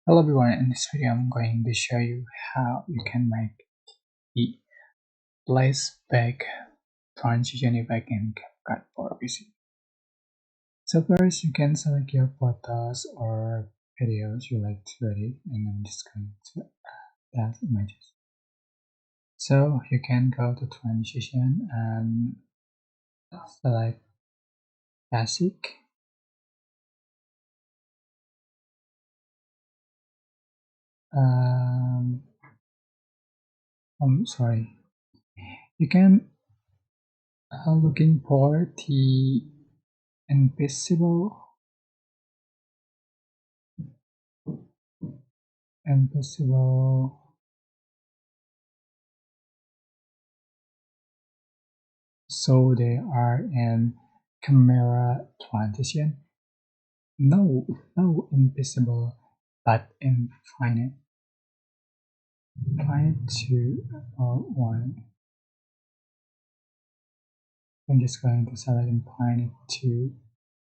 Hello everyone, in this video I'm going to show you how you can make the flashback transition effect in CapCut for PC. So first you can select your photos or videos you like to edit, and I'm just going to add images. So you can go to transition and select basic. Um, I'm sorry. You can looking for the invisible invisible so they are in camera transition. No invisible, but infinite. Infinite to one. I'm just going to select infinite to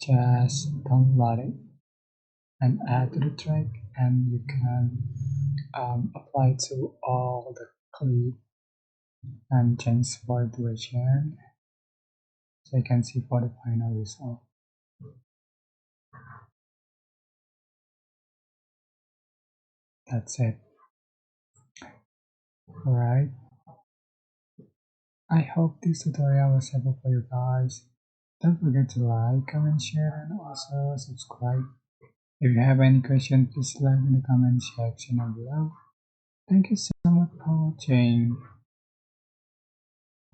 just download it and add to the track, and you can apply to all the clip and change for duration, so you can see for the final result. That's it. Alright. I hope this tutorial was helpful for you guys. Don't forget to like, comment, share, and also subscribe. If you have any questions, please leave in the comment section below. Thank you so much for watching.